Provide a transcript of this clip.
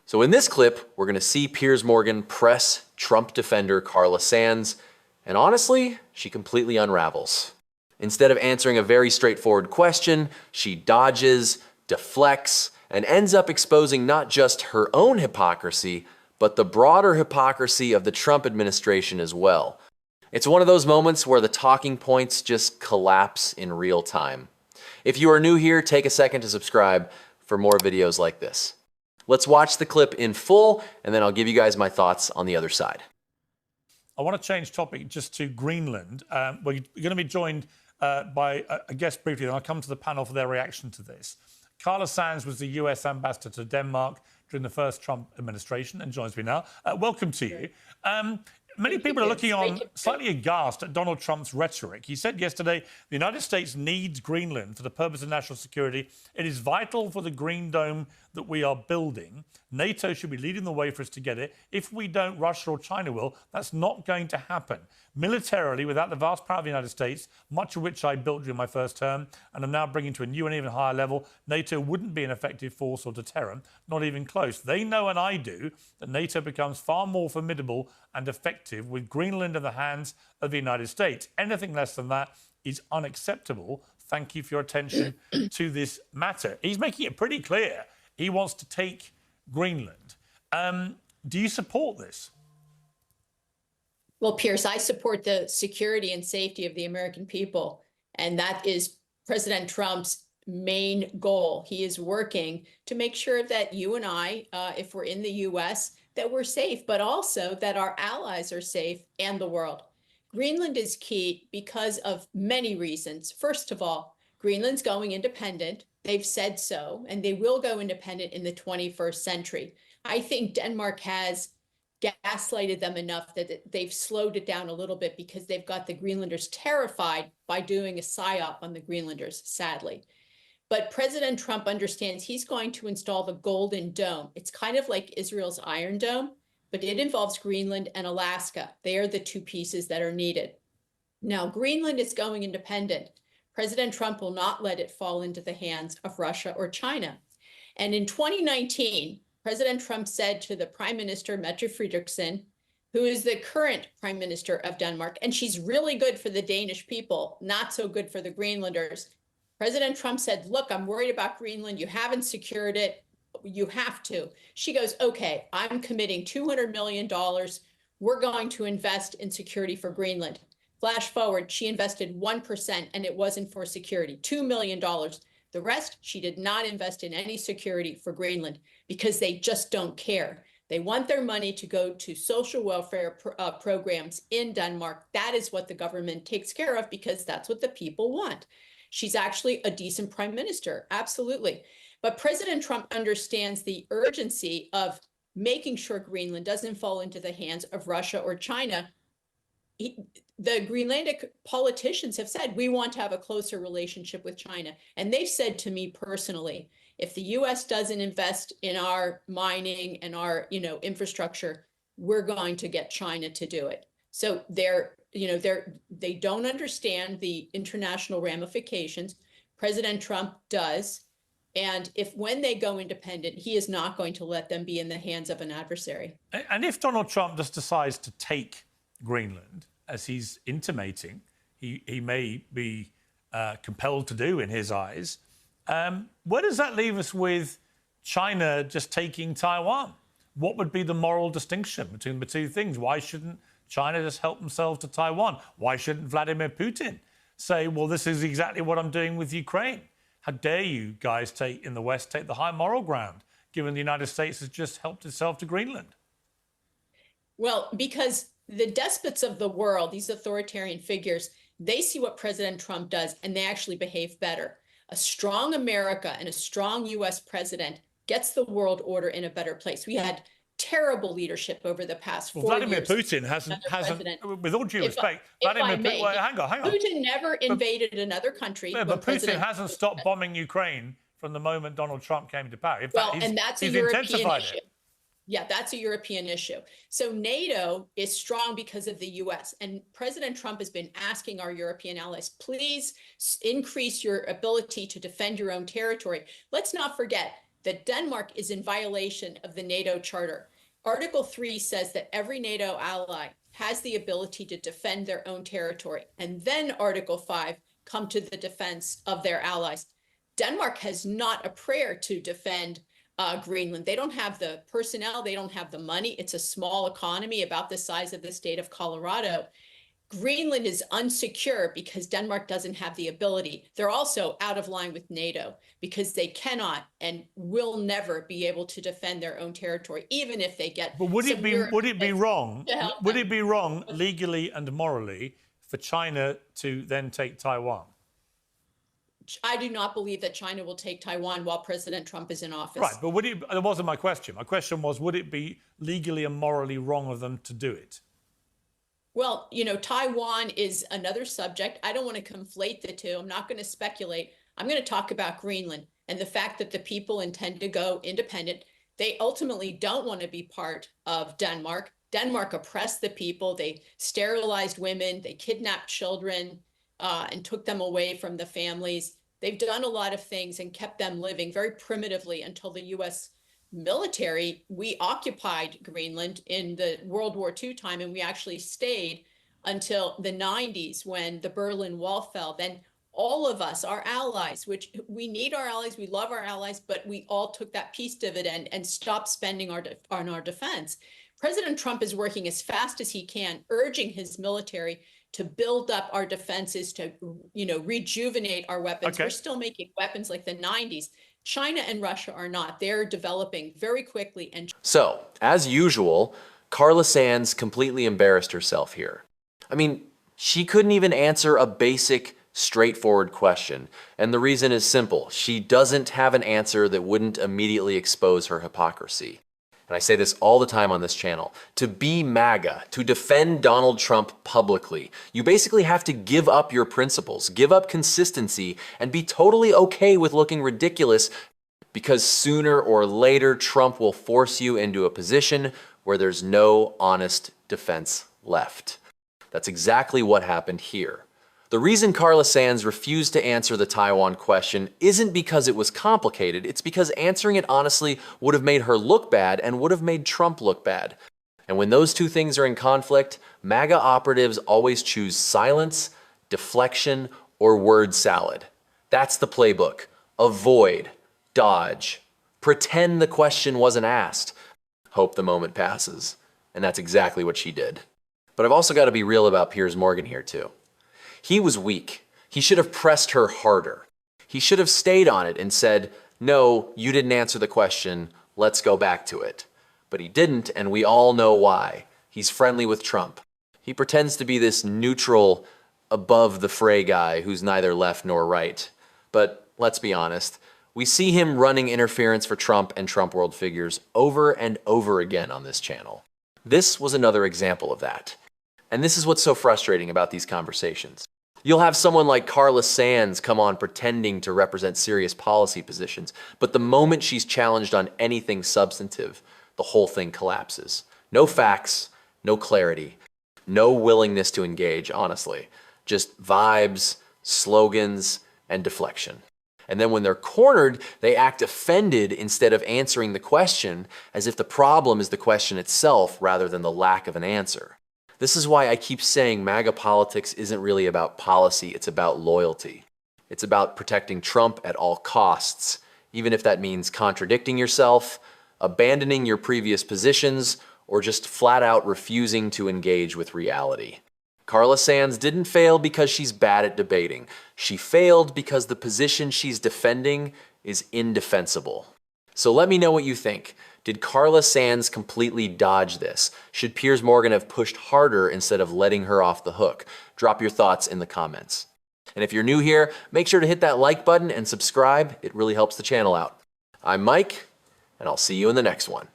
So in this clip, we're gonna see Piers Morgan press Trump defender Carla Sands, and honestly, she completely unravels. Instead of answering a very straightforward question, she dodges, deflects, and ends up exposing not just her own hypocrisy, but the broader hypocrisy of the Trump administration as well. It's one of those moments where the talking points just collapse in real time. If you are new here, take a second to subscribe for more videos like this. Let's watch the clip in full, and then I'll give you guys my thoughts on the other side. I want to change topic just to Greenland. We're going to be joined by a guest briefly, and I'll come to the panel for their reaction to this. Carla Sands was the US ambassador to Denmark during the first Trump administration and joins me now. Welcome to you. Many people are looking on slightly aghast at Donald Trump's rhetoric. He said yesterday the United States needs Greenland for the purpose of national security. It is vital for the Green Dome that we are building. NATO should be leading the way for us to get it. If we don't, Russia or China will. That's not going to happen. Militarily, without the vast power of the United States, much of which I built during my first term, and I'm now bringing to a new and even higher level, NATO wouldn't be an effective force or deterrent, not even close. They know, and I do, that NATO becomes far more formidable and effective with Greenland in the hands of the United States. Anything less than that is unacceptable. Thank you for your attention to this matter. He's making it pretty clear he wants to take Greenland. Do you support this? Well, Piers, I support the security and safety of the American people, and that is President Trump's main goal. He is working to make sure that you and I, if we're in the U.S., that we're safe, but also that our allies are safe and the world. Greenland is key because of many reasons. First of all, Greenland's going independent. They've said so, and they will go independent in the 21st century. I think Denmark has gaslighted them enough that they've slowed it down a little bit because they've got the Greenlanders terrified by doing a psyop on the Greenlanders, sadly. But President Trump understands he's going to install the Golden Dome. It's kind of like Israel's Iron Dome, but it involves Greenland and Alaska. They are the two pieces that are needed. Now, Greenland is going independent. President Trump will not let it fall into the hands of Russia or China. And in 2019, President Trump said to the Prime Minister, Mette Frederiksen, who is the current Prime Minister of Denmark, and she's really good for the Danish people, not so good for the Greenlanders. President Trump said, look, I'm worried about Greenland. You haven't secured it. You have to. She goes, okay, I'm committing $200 million. We're going to invest in security for Greenland. Flash forward, she invested 1%, and it wasn't for security, $2 million. The rest, she did not invest in any security for Greenland because they just don't care. They want their money to go to social welfare programs in Denmark. That is what the government takes care of because that's what the people want. She's actually a decent prime minister, absolutely. But President Trump understands the urgency of making sure Greenland doesn't fall into the hands of Russia or China. The Greenlandic politicians have said, we want to have a closer relationship with China. And they've said to me personally, if the US doesn't invest in our mining and our, infrastructure, we're going to get China to do it. So they don't understand the international ramifications. President Trump does. And when they go independent, he is not going to let them be in the hands of an adversary. And if Donald Trump just decides to take Greenland, as he's intimating he may be compelled to do in his eyes, where does that leave us with China just taking Taiwan? What would be the moral distinction between the two things? Why shouldn't China just help themselves to Taiwan? Why shouldn't Vladimir Putin say, well, this is exactly what I'm doing with Ukraine? How dare you guys in the West take the high moral ground, given the United States has just helped itself to Greenland? Well, because the despots of the world, these authoritarian figures, they see what President Trump does and they actually behave better. A strong America and a strong US president gets the world order in a better place. We had terrible leadership over the past 4 years. Vladimir Putin hasn't, with all due respect, Vladimir Putin, hang on. Putin never invaded another country. Yeah, but Putin hasn't stopped bombing Ukraine from the moment Donald Trump came to power. In fact, well, and that's a European issue. Yeah, that's a European issue. So NATO is strong because of the US. And President Trump has been asking our European allies, please increase your ability to defend your own territory. Let's not forget, that Denmark is in violation of the NATO Charter. Article 3 says that every NATO ally has the ability to defend their own territory. And then Article 5 come to the defense of their allies. Denmark has not a prayer to defend Greenland. They don't have the personnel. They don't have the money. It's a small economy about the size of the state of Colorado. Greenland is unsecure because Denmark doesn't have the ability. They're also out of line with NATO because they cannot and will never be able to defend their own territory, even if they get. But would it be wrong legally and morally for China to then take Taiwan? I do not believe that China will take Taiwan while President Trump is in office. Right, but that wasn't my question. My question was, would it be legally and morally wrong of them to do it? Well, you know, Taiwan is another subject. I don't want to conflate the two. I'm not going to speculate. I'm going to talk about Greenland and the fact that the people intend to go independent. They ultimately don't want to be part of Denmark. Denmark oppressed the people. They sterilized women. They kidnapped children and took them away from the families. They've done a lot of things and kept them living very primitively until the U.S. military. We occupied Greenland in the World War II time, and we actually stayed until the 90s when the Berlin Wall fell. Then all of us, our allies, which we need our allies, we love our allies, but we all took that peace dividend and stopped spending on our defense. President Trump is working as fast as he can, urging his military to build up our defenses, to, you know, rejuvenate our weapons. Okay. We're still making weapons like the 90s. China and Russia are not. They're developing very quickly. And So, as usual, Carla Sands completely embarrassed herself here. I mean, she couldn't even answer a basic, straightforward question. And the reason is simple. She doesn't have an answer that wouldn't immediately expose her hypocrisy. And I say this all the time on this channel. To be MAGA, to defend Donald Trump publicly, you basically have to give up your principles, give up consistency, and be totally okay with looking ridiculous, because sooner or later Trump will force you into a position where there's no honest defense left. That's exactly what happened here. The reason Carla Sands refused to answer the Taiwan question isn't because it was complicated, it's because answering it honestly would have made her look bad and would have made Trump look bad. And when those two things are in conflict, MAGA operatives always choose silence, deflection, or word salad. That's the playbook. Avoid, dodge, pretend the question wasn't asked, hope the moment passes. And that's exactly what she did. But I've also got to be real about Piers Morgan here too. He was weak. He should have pressed her harder. He should have stayed on it and said, no, you didn't answer the question, let's go back to it. But he didn't, and we all know why. He's friendly with Trump. He pretends to be this neutral, above the fray guy who's neither left nor right. But let's be honest, we see him running interference for Trump and Trump world figures over and over again on this channel. This was another example of that. And this is what's so frustrating about these conversations. You'll have someone like Carla Sands come on pretending to represent serious policy positions, but the moment she's challenged on anything substantive, the whole thing collapses. No facts, no clarity, no willingness to engage, honestly. Just vibes, slogans, and deflection. And then when they're cornered, they act offended instead of answering the question, as if the problem is the question itself rather than the lack of an answer. This is why I keep saying MAGA politics isn't really about policy, it's about loyalty. It's about protecting Trump at all costs, even if that means contradicting yourself, abandoning your previous positions, or just flat out refusing to engage with reality. Carla Sands didn't fail because she's bad at debating. She failed because the position she's defending is indefensible. So let me know what you think. Did Carla Sands completely dodge this? Should Piers Morgan have pushed harder instead of letting her off the hook? Drop your thoughts in the comments. And if you're new here, make sure to hit that like button and subscribe. It really helps the channel out. I'm Mike, and I'll see you in the next one.